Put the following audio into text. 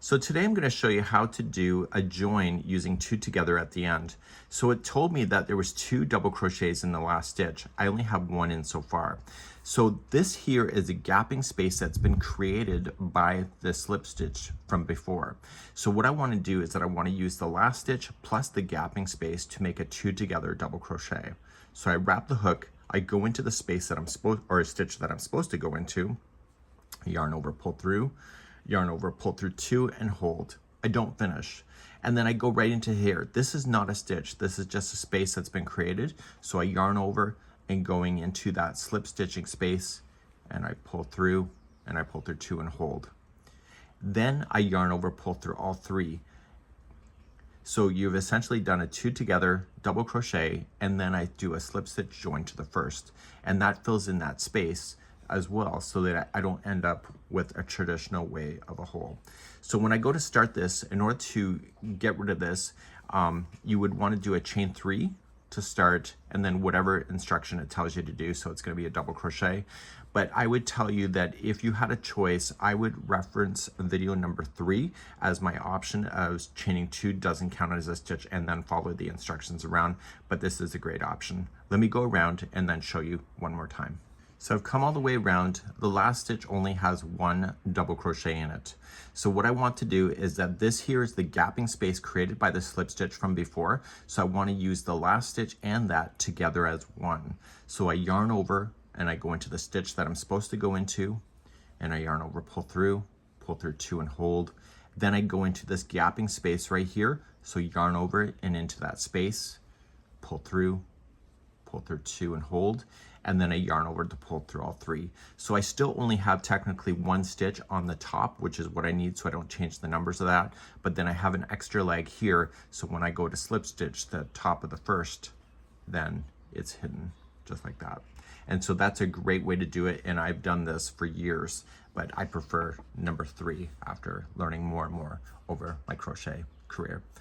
So today I'm going to show you how to do a join using two together at the end. So it told me that there was 2 double crochets in the last stitch. I only have 1 in so far. So this here is a gapping space that's been created by the slip stitch from before. So what I want to do is that I want to use the last stitch plus the gapping space to make a 2 together double crochet. So I wrap the hook, I go into the space that I'm supposed, or a stitch that I'm supposed to go into, yarn over, pull through, yarn over, pull through 2 and hold. I don't finish. And then I go right into here. This is not a stitch. This is just a space that's been created. So I yarn over and going into that slip stitching space, and I pull through and I pull through 2 and hold. Then I yarn over, pull through all 3. So you've essentially done a 2 together double crochet, and then I do a slip stitch join to the first, and that fills in that space as well, so that I don't end up with a traditional way of a hole. So when I go to start this, in order to get rid of this, you would want to do a chain 3 to start, and then whatever instruction it tells you to do. So it's going to be a double crochet. But I would tell you that if you had a choice, I would reference video number 3 as my option of chaining 2 doesn't count as a stitch, and then follow the instructions around. But this is a great option. Let me go around and then show you one more time. So I've come all the way around. The last stitch only has 1 double crochet in it. So what I want to do is that this here is the gapping space created by the slip stitch from before. So I want to use the last stitch and that together as one. So I yarn over and I go into the stitch that I'm supposed to go into, and I yarn over, pull through 2 and hold. Then I go into this gapping space right here. So yarn over and into that space, pull through 2 and hold, and then I yarn over to pull through all 3. So I still only have technically 1 stitch on the top, which is what I need, so I don't change the numbers of that. But then I have an extra leg here, so when I go to slip stitch the top of the first, then it's hidden just like that. And so that's a great way to do it, and I've done this for years, but I prefer number 3 after learning more and more over my crochet career.